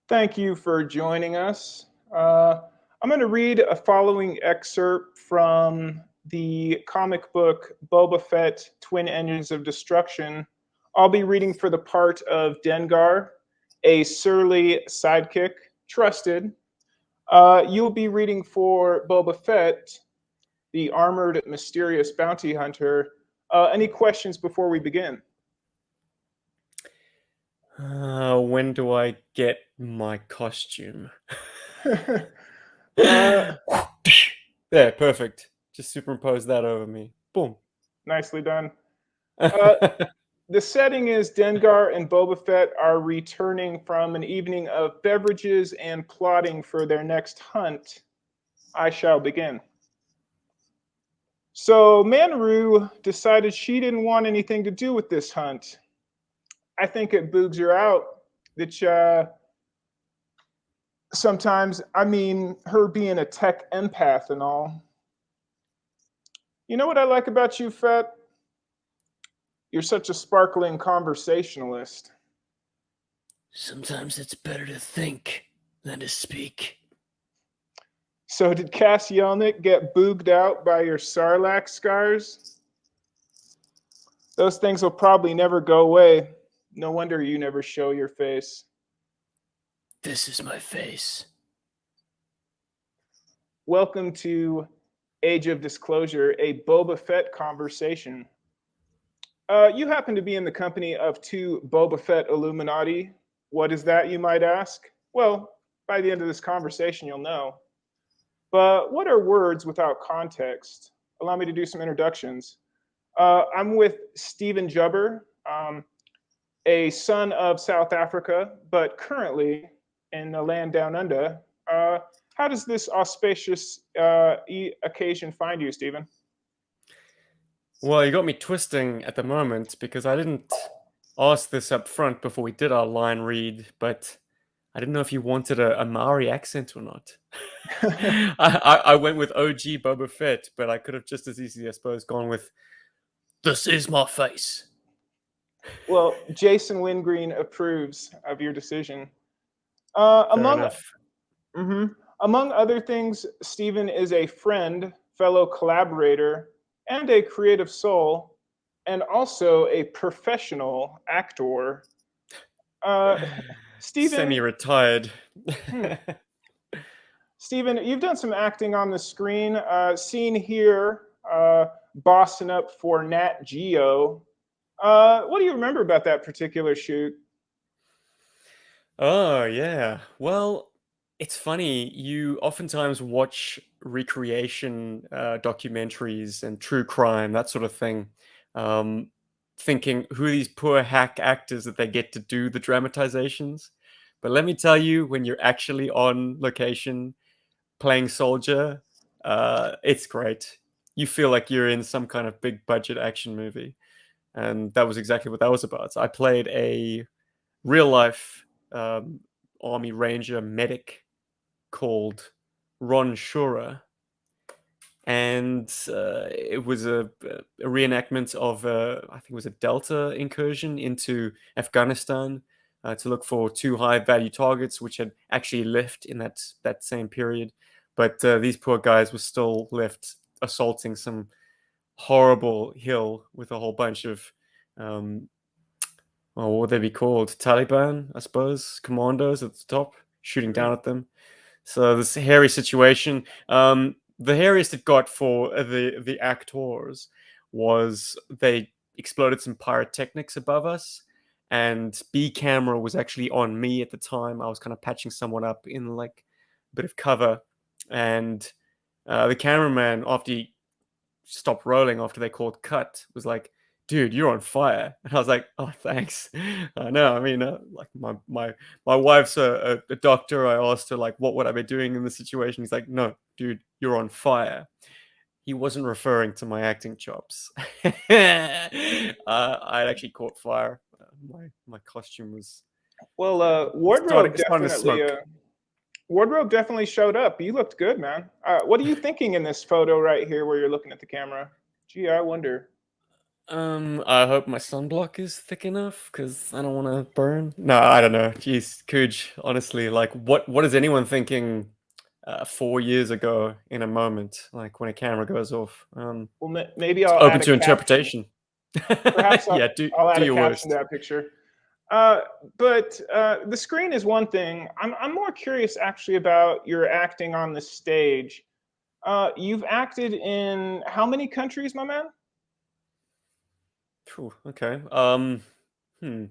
Thank you for joining us. I'm going to read a following excerpt from the comic book Boba Fett Twin Engines of Destruction. I'll be reading for the part of Dengar, a surly sidekick, trusted. You'll be reading for Boba Fett, the armored, mysterious bounty hunter. Any questions before we begin? When do I get my costume? uh, There, perfect. Just superimpose that over me. Boom. Nicely done. Uh, The setting is Dengar and Boba Fett are returning from an evening of beverages and plotting for their next hunt. I shall begin. So Manru decided she didn't want anything to do with this hunt. I think it boogs her out that sometimes, her being a tech empath and all. You know what I like about you, Fett? You're such a sparkling conversationalist. Sometimes it's better to think than to speak. So did Cass Yelnick get booged out by your Sarlacc scars? Those things will probably never go away. No wonder you never show your face. This is my face. Welcome to Age of Disclosure, a Boba Fett conversation. You happen to be in the company of two Boba Fett Illuminati. What is that, you might ask? Well, by the end of this conversation, you'll know. But what are words without context? Allow me to do some introductions. I'm with Stephen Jubber, a son of South Africa, but currently in the land down under. How does this auspicious occasion find you, Stephen? Well, you got me twisting at the moment because I didn't ask this up front before we did our line read, but I didn't know if you wanted a Maori accent or not. I went with OG Boba Fett, but I could have just as easily, I suppose, gone with This is my face. Well, Jason Wingreen approves of your decision. fair Among enough. among other things, Stephen is a friend, fellow collaborator, and a creative soul, and also a professional actor. Stephen, Semi-retired. Stephen, you've done some acting on the screen. Seen here, bossing up for Nat Geo. What do you remember about that particular shoot? Oh, yeah. Well, it's funny. You oftentimes watch recreation documentaries and true crime, that sort of thing, thinking who are these poor hack actors that they get to do the dramatizations. But let me tell you, when you're actually on location playing soldier, it's great. You feel like you're in some kind of big budget action movie. And that was exactly what that was about. So I played a real life Army Ranger medic called Ron Shura. And it was a reenactment of, I think it was a Delta incursion into Afghanistan to look for two high value targets, which had actually left in that same period. But these poor guys were still left assaulting some horrible hill with a whole bunch of what would they be called? Taliban, I suppose, commandos at the top, shooting down at them. So this hairy situation. The hairiest it got for the actors was they exploded some pyrotechnics above us, and B camera was actually on me at the time. I was kind of patching someone up in like a bit of cover, and the cameraman, after he stopped rolling after they called cut, was like, dude, you're on fire. And I was like, oh, thanks. I know. I mean, like my wife's a doctor. I asked her like, what would I be doing in this situation? He's like, no, dude, you're on fire. He wasn't referring to my acting chops. I actually caught fire. My costume was Well, starting to smoke. Wardrobe definitely showed up. You looked good, man. What are you thinking in this photo right here, where you're looking at the camera? Gee, I wonder. I hope my sunblock is thick enough because I don't want to burn. No, I don't know. Jeez, Cuj, honestly, like, what is anyone thinking 4 years ago in a moment, like when a camera goes off? Well, maybe It's I'll open add a to caption. interpretation. Perhaps Yeah, I'll add do a your caption to worst. that picture. But the screen is one thing. I'm more curious actually about your acting on the stage. You've acted in how many countries, my man? Phew, okay. Hmm.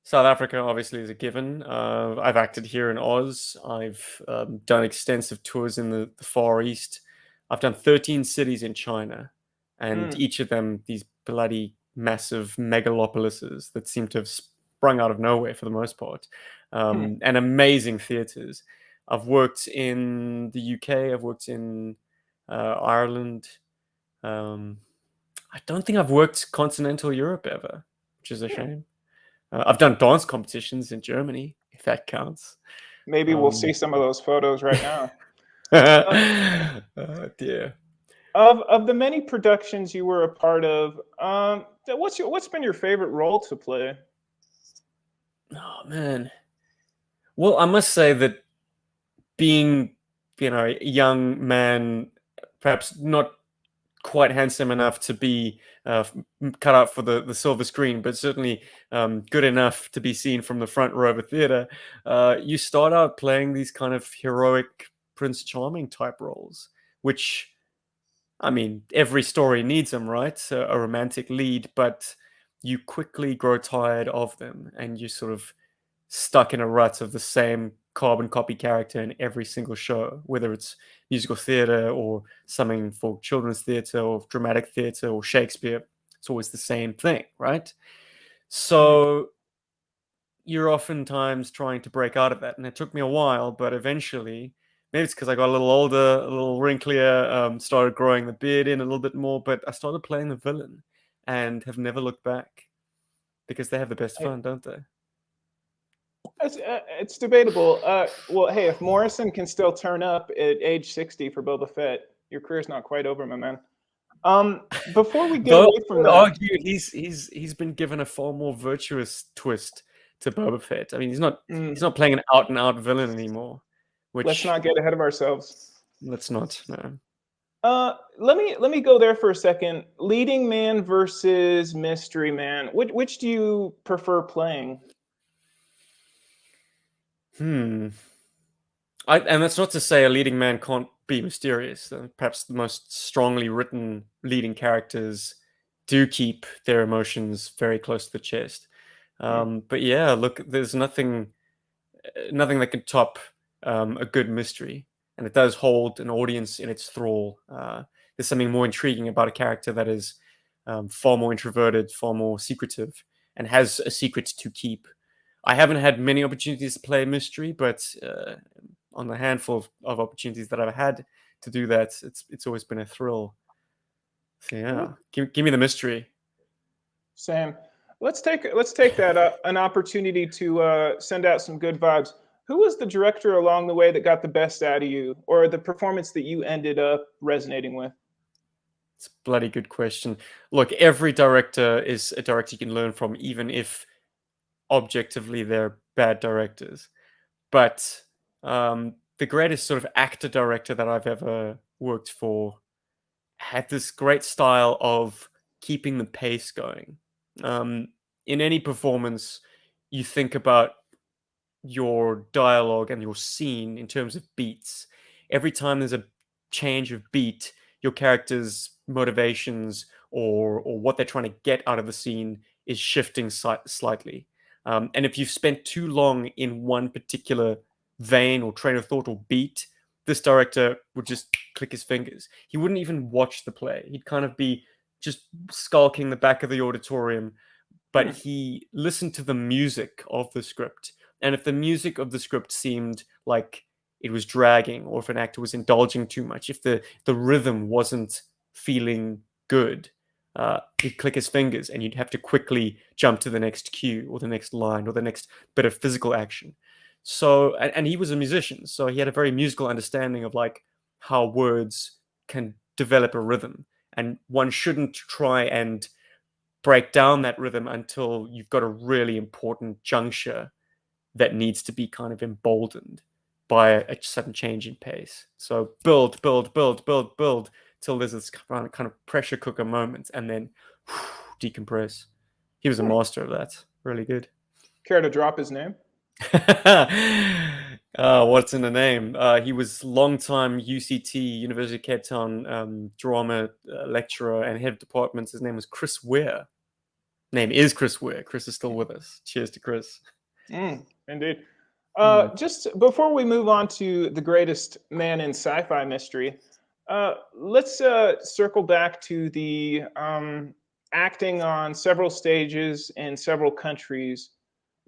South Africa obviously is a given. I've acted here in Oz. I've done extensive tours in the Far East. I've done 13 cities in China, and Mm, each of them these bloody massive megalopolises that seem to have sprung out of nowhere for the most part, hmm. and amazing theaters. I've worked in the UK. I've worked in Ireland. Um, I don't think I've worked continental Europe ever, which is a Hmm. shame. I've done dance competitions in Germany, if that counts. Maybe we'll see Um, some of those photos right now. Uh, oh dear. of the many productions you were a part of, what's been your favorite role to play? Oh man. Well, I must say that being, a young man, perhaps not quite handsome enough to be cut out for the silver screen, but certainly good enough to be seen from the front row of a theater, you start out playing these kind of heroic Prince Charming type roles, which, I mean, every story needs them, right? So a romantic lead, but you quickly grow tired of them and you sort of stuck in a rut of the same carbon copy character in every single show, whether it's musical theatre or something for children's theatre or dramatic theatre or Shakespeare. It's always the same thing, right? Hmm. So you're oftentimes trying to break out of that. And it took me a while, but eventually, maybe it's because I got a little older, a little wrinklier, started growing the beard in a little bit more, but I started playing the villain and have never looked back because they have the best fun, don't they? It's debatable. Well, hey, if Morrison can still turn up at age 60 for Boba Fett, your career's not quite over, my man. Before we get Though away I from would that, argue he's been given a far more virtuous twist to Boba Fett. I mean, he's mm, not playing an out and out villain anymore, let's which not get ahead of ourselves. let's not. No. Let me go there for a second. Leading man versus mystery man. Which do you prefer playing? Hmm. And that's not to say a leading man can't be mysterious. Perhaps the most strongly written leading characters do keep their emotions very close to the chest. Hmm. But yeah, look, there's nothing that can top a good mystery, and it does hold an audience in its thrall. There's something more intriguing about a character that is far more introverted, far more secretive, and has a secret to keep. I haven't had many opportunities to play mystery, but on the handful of opportunities that I've had to do that, it's always been a thrill. So yeah, give me the mystery. Same. Let's take that an opportunity to send out some good vibes. Who was the director along the way that got the best out of you, or the performance that you ended up resonating with? It's a bloody good question. Look, every director is a director you can learn from, even if objectively they're bad directors. But the greatest sort of actor director that I've ever worked for had this great style of keeping the pace going. In any performance, you think about your dialogue and your scene in terms of beats. Every time there's a change of beat, your character's motivations or what they're trying to get out of the scene is shifting slightly. And if you've spent too long in one particular vein or train of thought or beat, this director would just click his fingers. He wouldn't even watch the play. He'd kind of be just skulking the back of the auditorium, but Hmm. he listened to the music of the script. And if the music of the script seemed like it was dragging, or if an actor was indulging too much, if the rhythm wasn't feeling good, he'd click his fingers and you'd have to quickly jump to the next cue or the next line or the next bit of physical action. So, and he was a musician, so he had a very musical understanding of like how words can develop a rhythm. And one shouldn't try and break down that rhythm until you've got a really important juncture that needs to be kind of emboldened by a sudden change in pace. So build, build, build, build, build till there's this kind of pressure cooker moment, and then decompress. He was a master of that. Really good. Care to drop his name? What's in the name? He was longtime UCT, University of Cape Town drama lecturer and head of departments. His name was Chris Ware. Name is Chris Ware. Chris is still with us. Cheers to Chris. Indeed. Just before we move on to the greatest man in sci-fi mystery, let's circle back to the acting on several stages in several countries.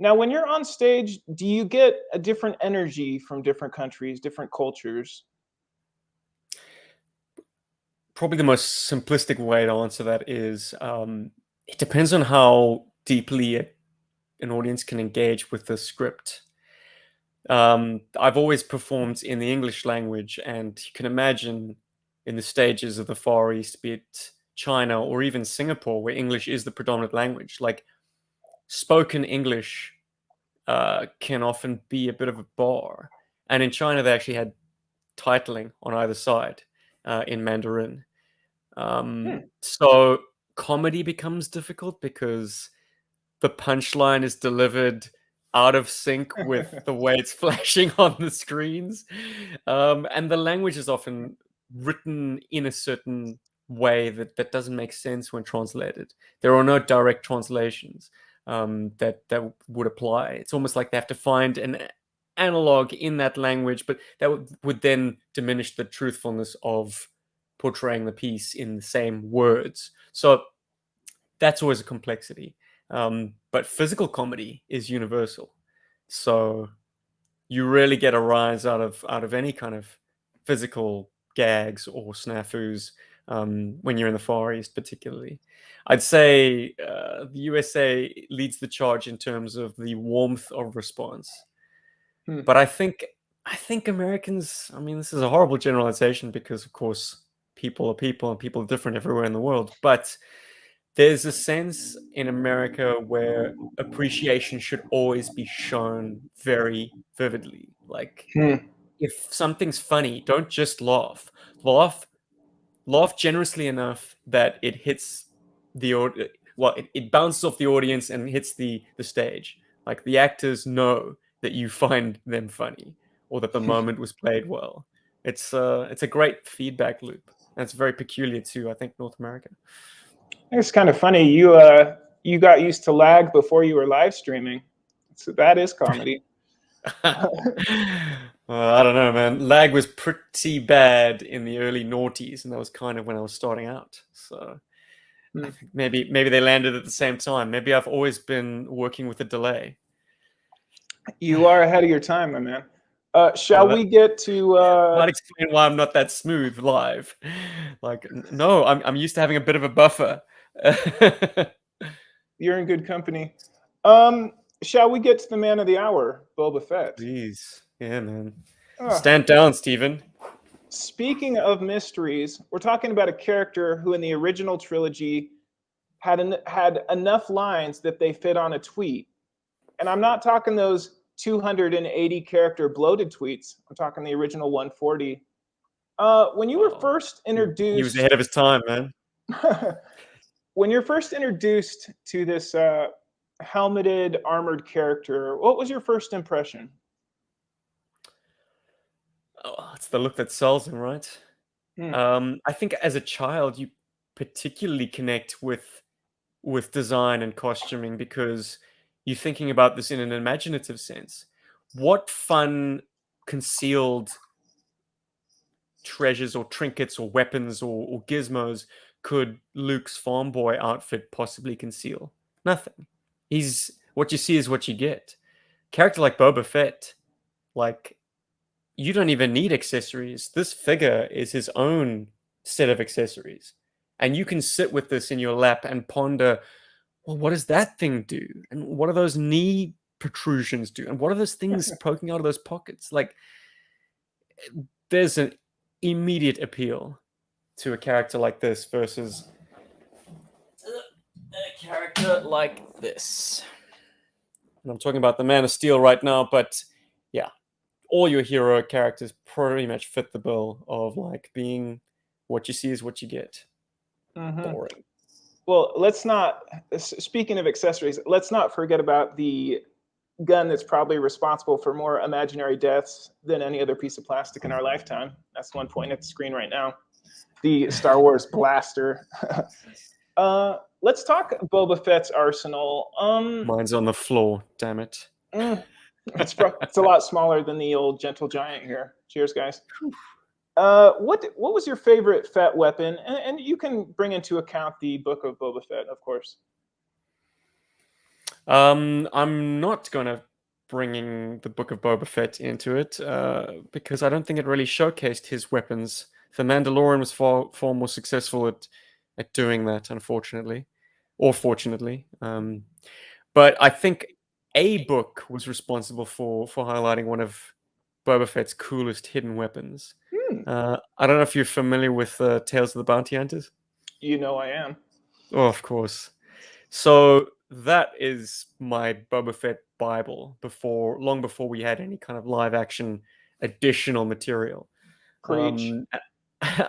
Now, when you're on stage, do you get a different energy from different countries, different cultures? Probably the most simplistic way to answer that is it depends on how deeply an audience can engage with the script. I've always performed in the English language, and you can imagine in the stages of the Far East, be it China or even Singapore, where English is the predominant language, like spoken English can often be a bit of a bar. And in China, they actually had titling on either side in Mandarin. So comedy becomes difficult because the punchline is delivered out of sync with the way it's flashing on the screens. And the language is often written in a certain way that doesn't make sense when translated. There are no direct translations that would apply. It's almost like they have to find an analog in that language, but that would then diminish the truthfulness of portraying the piece in the same words. So that's always a complexity. But physical comedy is universal. So you really get a rise out of any kind of physical gags or snafus when you're in the Far East, particularly. I'd say the USA leads the charge in terms of the warmth of response. But I think Americans, I mean, this is a horrible generalization because, of course, people are people and people are different everywhere in the world. But there's a sense in America where appreciation should always be shown very vividly. Like, if something's funny, don't just laugh. Laugh generously enough that it hits the it bounces off the audience and hits the stage. Like, the actors know that you find them funny or that the moment was played well. It's a great feedback loop. And it's very peculiar to, I think, North America. It's kind of funny. You got used to lag before you were live streaming. So that is comedy. Well, I don't know, man. Lag was pretty bad in the early noughties, and that was kind of when I was starting out. So I think maybe they landed at the same time. Maybe I've always been working with a delay. You are ahead of your time, my man. Shall we get to? Might explain why I'm not that smooth live. Like, no, I'm used to having a bit of a buffer. You're in good company. Shall we get to the man of the hour, Boba Fett? Please, yeah, man. Stand down, Stephen. Speaking of mysteries, we're talking about a character who, in the original trilogy, had enough lines that they fit on a tweet. And I'm not talking those 280 character bloated tweets. I'm talking the original 140. When you were first introduced, he was ahead of his time, man. When you're first introduced to this helmeted, armored character, what was your first impression? Oh, it's the look that sells him, right? I think as a child, you particularly connect with design and costuming because you're thinking about this in an imaginative sense. What fun concealed treasures or trinkets or weapons or gizmos could Luke's farm boy outfit possibly conceal? Nothing. What you see is what you get. Character like Boba Fett, like, you don't even need accessories. This figure is his own set of accessories. And you can sit with this in your lap and ponder, well, what does that thing do? And what do those knee protrusions do? And what are those things poking out of those pockets? Like, there's an immediate appeal to a character like this versus a character like this. And I'm talking about the Man of Steel right now, but yeah, all your hero characters pretty much fit the bill of like being what you see is what you get. Boring. Well, let's not. Speaking of accessories, let's not forget about the gun that's probably responsible for more imaginary deaths than any other piece of plastic in our lifetime. That's one pointing at the screen right now. The Star Wars blaster. Let's talk Boba Fett's arsenal. Mine's on the floor, damn it. It's a lot smaller than the old gentle giant here. Cheers, guys. What was your favorite Fett weapon? And you can bring into account the Book of Boba Fett, of course. I'm not gonna bringing the Book of Boba Fett into it because I don't think it really showcased his weapons. The Mandalorian was far more successful at doing that, unfortunately, or fortunately. But I think a book was responsible for highlighting one of Boba Fett's coolest hidden weapons. I don't know if you're familiar with Tales of the Bounty Hunters. You know I am. Oh, of course. So that is my Boba Fett Bible long before we had any kind of live action additional material. Preach.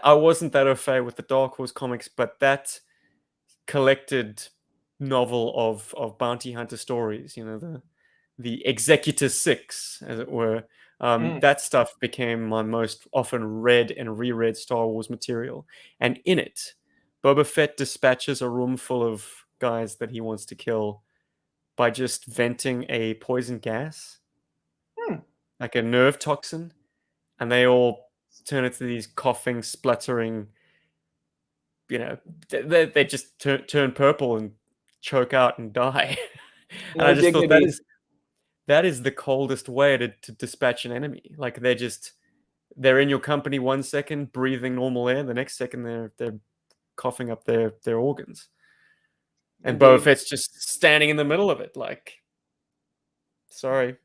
I wasn't that au fait with the Dark Horse comics, but that collected novel of bounty hunter stories, the Executor Six, as it were. That stuff became my most often read and reread Star Wars material, and in it, Boba Fett dispatches a room full of guys that he wants to kill by just venting a poison gas, like a nerve toxin, and they all turn into these coughing, spluttering. They just turn purple and choke out and die. And No I just thought dignity. that is the coldest way to dispatch an enemy. Like they're in your company 1 second, breathing normal air, the next second they're coughing up their organs. And Boba Indeed. Fett's just standing in the middle of it, like, sorry,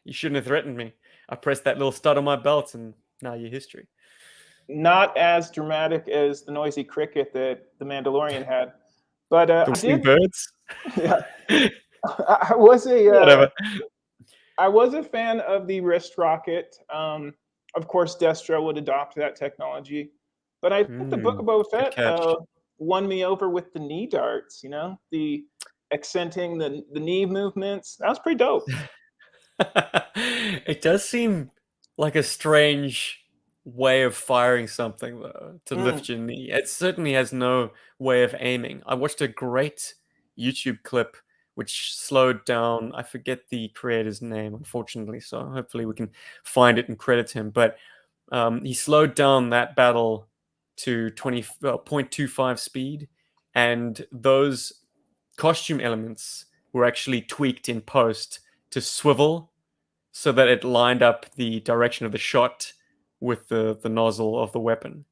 you shouldn't have threatened me. I pressed that little stud on my belt, and now you're history. Not as dramatic as the noisy cricket that the Mandalorian had, but The whistling birds. Yeah, I was Whatever. I was a fan of the wrist rocket. Of course, Destro would adopt that technology, but I think the Book of Boba Good Fett catch. won me over with the knee darts. The accenting the knee movements. That was pretty dope. It does seem like a strange way of firing something, though, to lift your knee. It certainly has no way of aiming. I watched a great YouTube clip which slowed down. I forget the creator's name, unfortunately, so hopefully we can find it and credit him. But he slowed down that battle to 0.25 speed, and those costume elements were actually tweaked in post to swivel so that it lined up the direction of the shot with the nozzle of the weapon.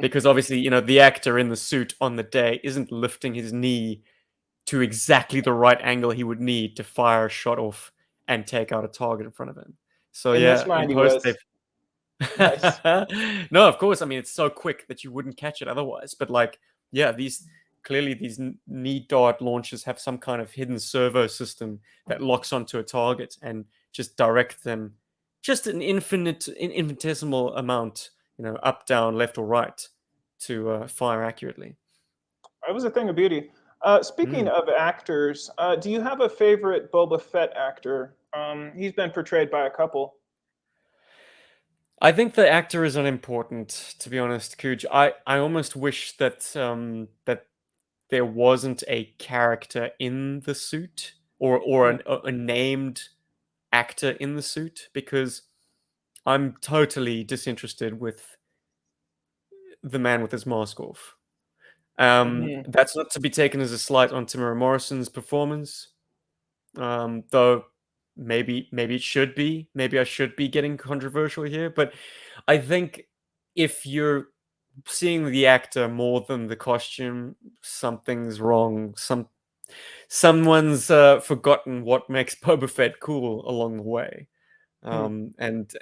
Because obviously, the actor in the suit on the day isn't lifting his knee to exactly the right angle he would need to fire a shot off and take out a target in front of him. So In this yeah, in mind, he post was. they've Nice. No, of course. I mean, it's so quick that you wouldn't catch it otherwise. But these knee dart launchers have some kind of hidden servo system that locks onto a target and just direct them just an infinitesimal amount, up, down, left, or right to fire accurately. It was a thing of beauty. Speaking of actors, do you have a favorite Boba Fett actor? He's been portrayed by a couple. I think the actor is unimportant, to be honest, Cuj. I almost wish that that there wasn't a character in the suit or a named actor in the suit, because I'm totally disinterested with the man with his mask off. That's not to be taken as a slight on Tamara Morrison's performance, though maybe it should be. Maybe I should be getting controversial here, but I think if you're seeing the actor more than the costume, something's wrong. Someone's forgotten what makes Boba Fett cool along the way. And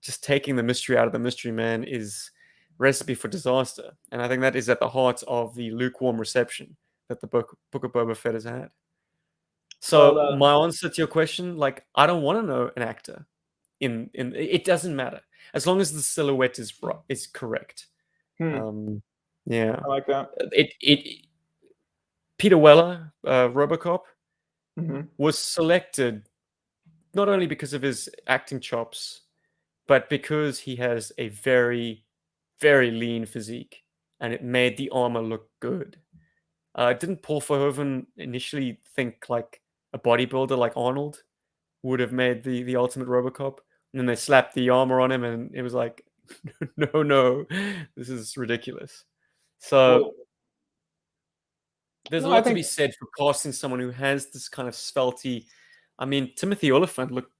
just taking the mystery out of the mystery man is recipe for disaster. And I think that is at the heart of the lukewarm reception that the book of Boba Fett has had. So Well, my answer to your question, like, I don't want to know an actor. In it doesn't matter as long as the silhouette is correct. Yeah, I like that. it Peter Weller, RoboCop, Hmm. was selected not only because of his acting chops, but because he has a very, very lean physique, and it made the armor look good. Didn't Paul Verhoeven initially think like a bodybuilder like Arnold would have made the ultimate RoboCop? And then they slapped the armor on him, and it was like, no, this is ridiculous. So Well, there's a no, I lot to be think said for casting someone who has this kind of svelty. I mean, Timothy Oliphant looked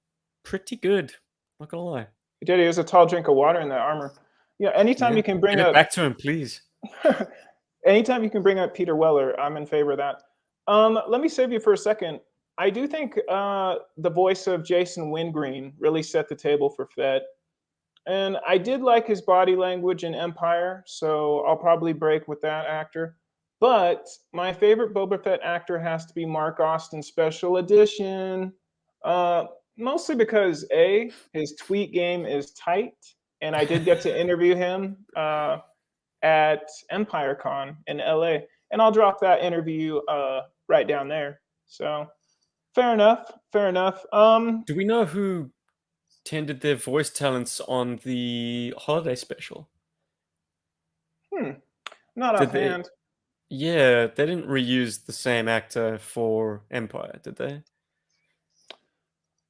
pretty good. Not gonna lie. he did. He was a tall drink of water in that armor. Yeah. Anytime Yeah, you can bring give it up, back to him, please. anytime you can bring up Peter Weller, I'm in favor of that. Let me save you for a second. I do think the voice of Jason Wingreen really set the table for Fett. And I did like his body language in Empire, so I'll probably break with that actor. But my favorite Boba Fett actor has to be Mark Austin Special Edition. Uh, Mostly because A, his tweet game is tight, and I did get to interview him at Empire Con in LA. And I'll drop that interview right down there. So fair enough, fair enough. Do we know who tended their voice talents on the holiday special? Not Did they? offhand. Yeah, they didn't reuse the same actor for Empire, did they?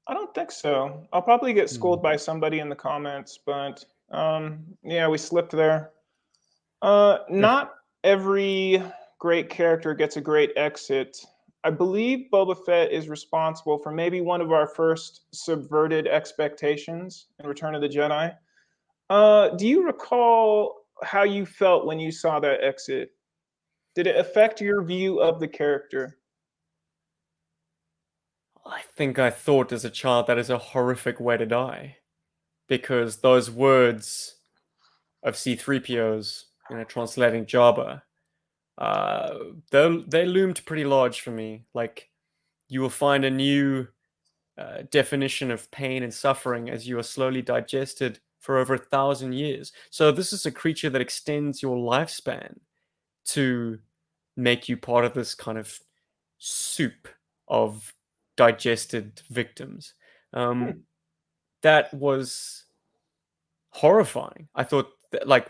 I don't think so. I'll probably get Hmm. schooled by somebody in the comments, but yeah, we slipped there. Not every great character gets a great exit. I believe Boba Fett is responsible for maybe one of our first subverted expectations in Return of the Jedi. Do you recall how you felt when you saw that exit? Did it affect your view of the character? I think I thought as a child that is a horrific way to die, because those words of C-3PO's, translating Jabba, they loomed pretty large for me. Like, you will find a new definition of pain and suffering as you are slowly digested for over 1,000 years. So this is a creature that extends your lifespan to make you part of this kind of soup of digested victims. Hmm. That was horrifying. I thought, that, like,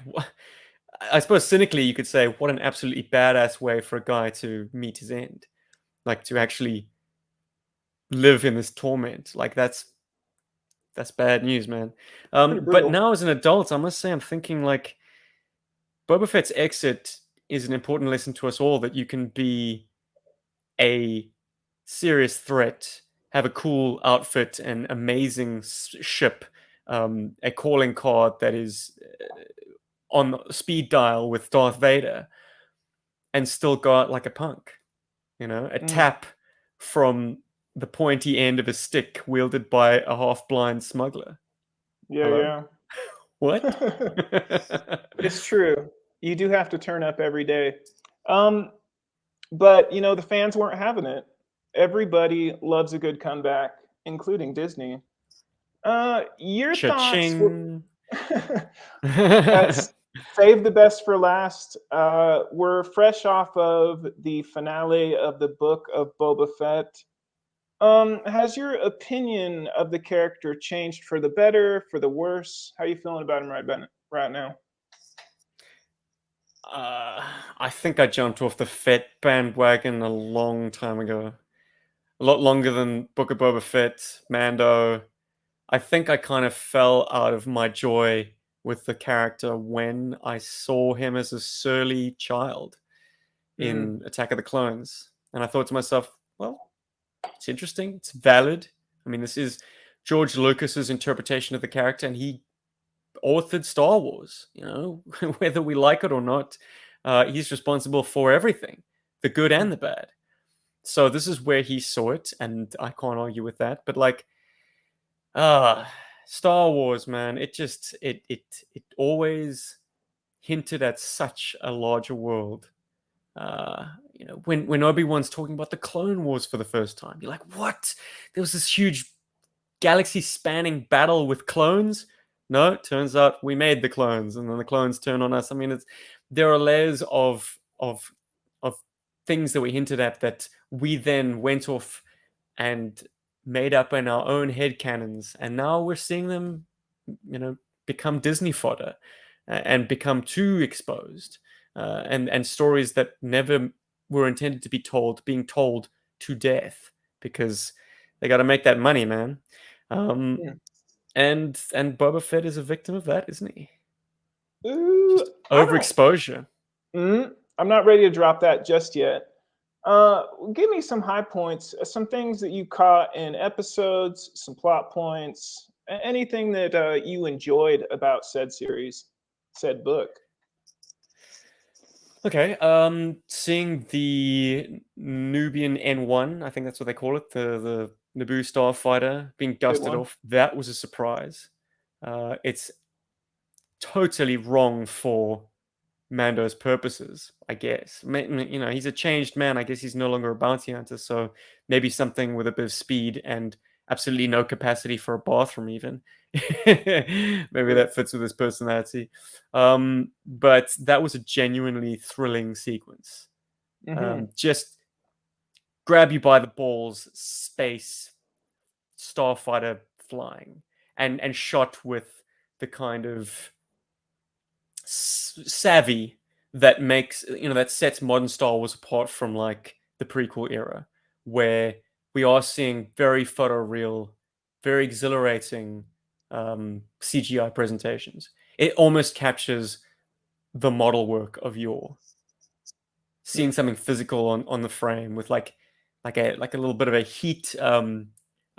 I suppose cynically you could say, what an absolutely badass way for a guy to meet his end, like to actually live in this torment. Like that's bad news, man. Pretty But brutal. now as an adult, I must say I'm thinking like Boba Fett's exit is an important lesson to us all that you can be a serious threat, have a cool outfit and amazing ship, a calling card that is on speed dial with Darth Vader, and still go out like a punk. A Mm, tap from the pointy end of a stick wielded by a half-blind smuggler. Hello? yeah, What? yeah. It's true. You do have to turn up every day. Um, but the fans weren't having it. Everybody loves a good comeback, including Disney. Your thoughts were Cha-ching. that's save the best for last. We're fresh off of the finale of the book of Boba Fett. Has your opinion of the character changed for the better, for the worse? How are you feeling about him right now? I think I jumped off the Fett bandwagon a long time ago. A lot longer than Book of Boba Fett, Mando. I think I kind of fell out of my joy with the character when I saw him as a surly child Mm, in Attack of the Clones. And I thought to myself, well, it's interesting, it's valid. I mean, this is George Lucas's interpretation of the character, and he authored Star Wars, whether we like it or not. He's responsible for everything, the good and the bad. So this is where he saw it, and I can't argue with that. But like, Star Wars, man, it always hinted at such a larger world. when Obi-Wan's talking about the Clone Wars for the first time, you're like, what? There was this huge galaxy-spanning battle with clones? No, it turns out we made the clones, and then the clones turn on us. I mean, there are layers of things that we hinted at that we then went off and made up in our own head canons, and now we're seeing them, become Disney fodder and become too exposed, and stories that never were intended to be told, being told to death because they got to make that money, man. Yeah. And Boba Fett is a victim of that, isn't he? Ooh, Just overexposure. I'm not ready to drop that just yet. Give me some high points, some things that you caught in episodes, some plot points, anything that you enjoyed about said series, said book. Okay, seeing the Nubian N1, I think that's what they call it, the Naboo starfighter being dusted one. off, that was a surprise. It's totally wrong for Mando's purposes, I guess. He's a changed man. I guess he's no longer a bounty hunter, so maybe something with a bit of speed and absolutely no capacity for a bathroom even. Maybe that fits with his personality. But that was a genuinely thrilling sequence. Just grab you by the balls, space, starfighter flying, and shot with the kind of savvy that makes that sets modern Star Wars apart from like the prequel era, where we are seeing very photoreal, very exhilarating CGI presentations. It almost captures the model work of yore. Seeing something physical on the frame with like a little bit of a heat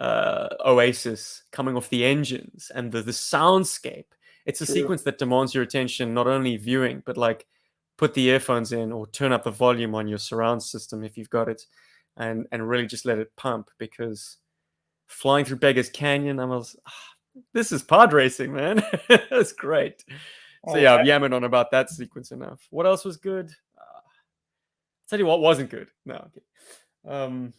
oasis coming off the engines and the soundscape. It's a sequence that demands your attention, not only viewing, but like put the earphones in or turn up the volume on your surround system if you've got it, and really just let it pump, because flying through Beggar's Canyon, this is pod racing, man. That's great. So yeah, I've yammered on about that sequence enough. What else was good? Tell you what wasn't good. No, okay.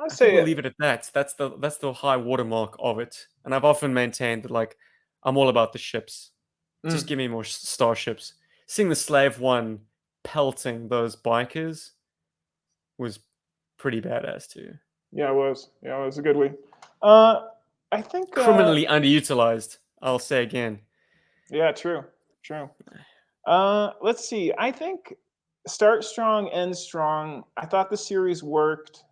I think we'll leave it at that. That's the high watermark of it. And I've often maintained that, like, I'm all about the ships. Just give me more starships. Seeing the Slave One pelting those bikers was pretty badass too. Yeah, it was. Yeah, it was a good week. I think criminally underutilized. I'll say again. Yeah, true. Let's see. I think start strong, end strong. I thought the series worked.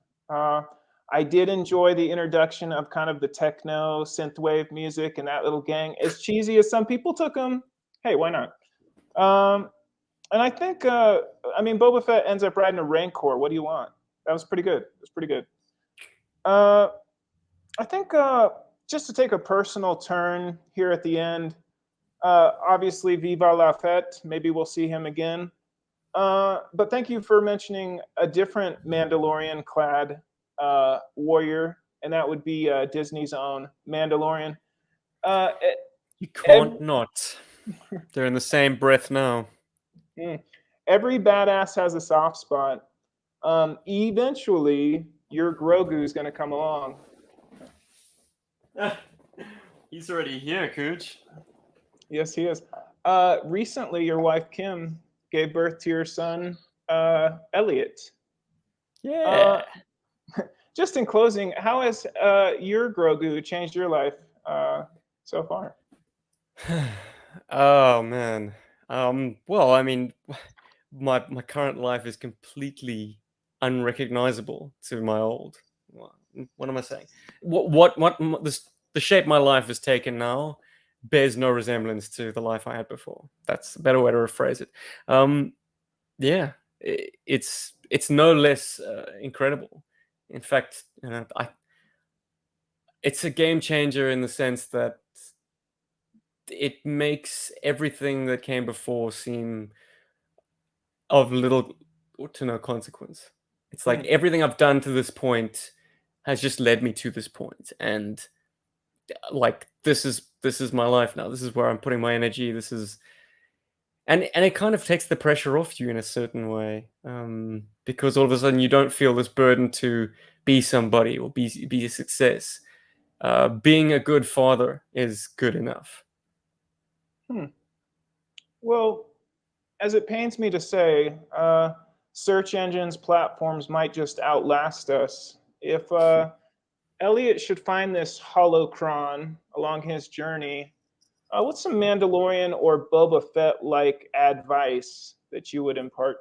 I did enjoy the introduction of kind of the techno synthwave music and that little gang. As cheesy as some people took them, hey, why not? And I think, Boba Fett ends up riding a Rancor. What do you want? That was pretty good. It was pretty good. I think just to take a personal turn here at the end, obviously, Viva la Fête. Maybe we'll see him again. But thank you for mentioning a different Mandalorian-clad warrior, and that would be Disney's own Mandalorian. You can't not. They're in the same breath now. Every badass has a soft spot. Eventually, your Grogu is going to come along. He's already here, Cooch. Yes, he is. Recently, your wife Kim gave birth to your son Elliot. Yeah. Just in closing, how has your Grogu changed your life so far? Oh man. Well, I mean, my current life is completely unrecognizable to my old. What am I saying? What the shape my life has taken now bears no resemblance to the life I had before. That's a better way to rephrase it. Yeah, it's no less incredible. In fact, it's a game changer in the sense that it makes everything that came before seem of little to no consequence. It's like everything I've done to this point has just led me to this point, and like this is my life now. This is where I'm putting my energy. And it kind of takes the pressure off you in a certain way, because all of a sudden you don't feel this burden to be somebody or be a success. Being a good father is good enough. Well, as it pains me to say, search engines, platforms might just outlast us. If Elliot should find this holocron along his journey, what's some Mandalorian or Boba Fett-like advice that you would impart?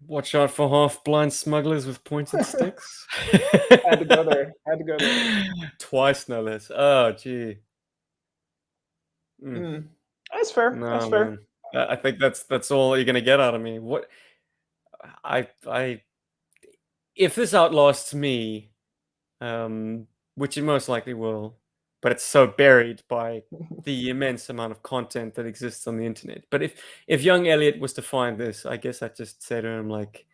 Watch out for half-blind smugglers with pointed sticks. Had to go there. Had to go there. Twice, no less. Oh, gee. That's fair. No, That's fair. man. I think that's all you're gonna get out of me. What I if this outlasts me, which it most likely will, but it's so buried by the immense amount of content that exists on the internet. But if young Elliot was to find this, I guess I'd just say to him like,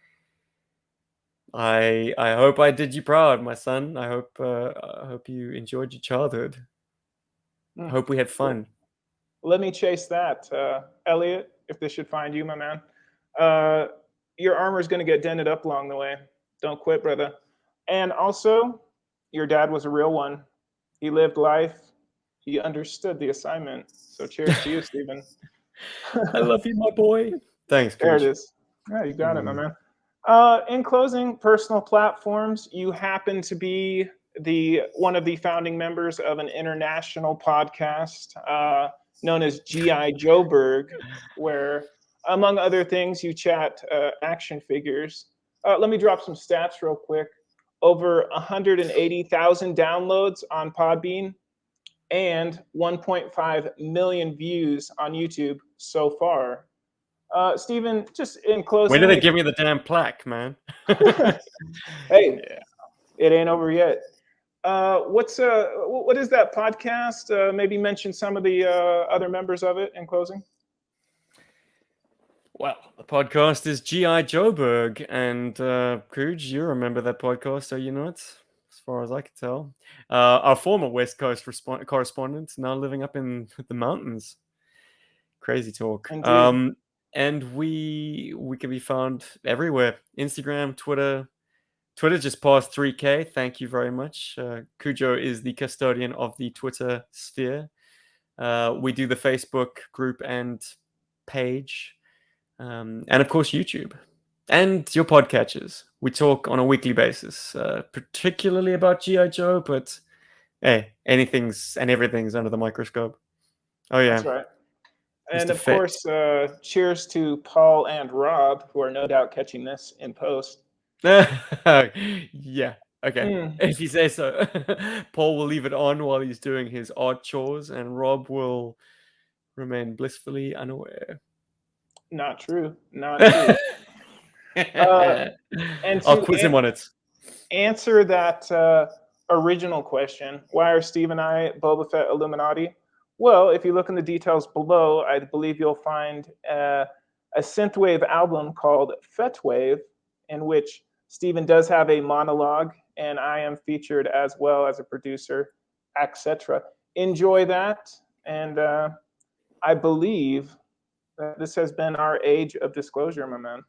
I hope I did you proud, my son. I hope you enjoyed your childhood. I hope we had fun. Let me chase that, Elliot. If this should find you, my man, your armor is going to get dented up along the way. Don't quit, brother. And also, your dad was a real one. He lived life. He understood the assignment. So cheers to you, Stephen. I love you, my boy. Thanks, There it Coach. is. Yeah, you got it, my man. In closing, personal platforms. You happen to be one of the founding members of an international podcast known as G.I. Joeberg, where, among other things, you chat action figures. Let me drop some stats real quick. Over 180,000 downloads on Podbean and 1.5 million views on YouTube so far. Stephen, just in closing. When did they give me the damn plaque, man? Hey, yeah. It ain't over yet. What is that podcast? Maybe mention some of the other members of it in closing. Well, the podcast is G.I. Joeberg, and Cuj, you remember that podcast, are you not? As far as I can tell. Our former West Coast correspondent, now living up in the mountains. Crazy talk. Indeed. And we can be found everywhere. Instagram, Twitter. Twitter just passed 3K. Thank you very much. Cujo is the custodian of the Twitter sphere. We do the Facebook group and page. And of course, YouTube. And your podcatchers. We talk on a weekly basis, particularly about G.I. Joe, but hey, anything's and everything's under the microscope. Oh, yeah. That's right. And Mr. of course, cheers to Paul and Rob, who are no doubt catching this in post. Yeah. Okay. If you say so. Paul will leave it on while he's doing his odd chores, and Rob will remain blissfully unaware. Not true. Not true. And I'll quiz him on it. Answer that original question, why are Steve and I Boba Fett Illuminati? Well, if you look in the details below, I believe you'll find a synthwave album called F3TT, in which Stephen does have a monologue, and I am featured as well as a producer, etc. Enjoy that, and I believe that this has been our age of disclosure, my man.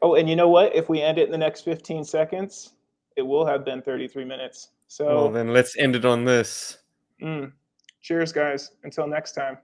Oh, and you know what? If we end it in the next 15 seconds, it will have been 33 minutes. So, well, then let's end it on this. Cheers, guys. Until next time.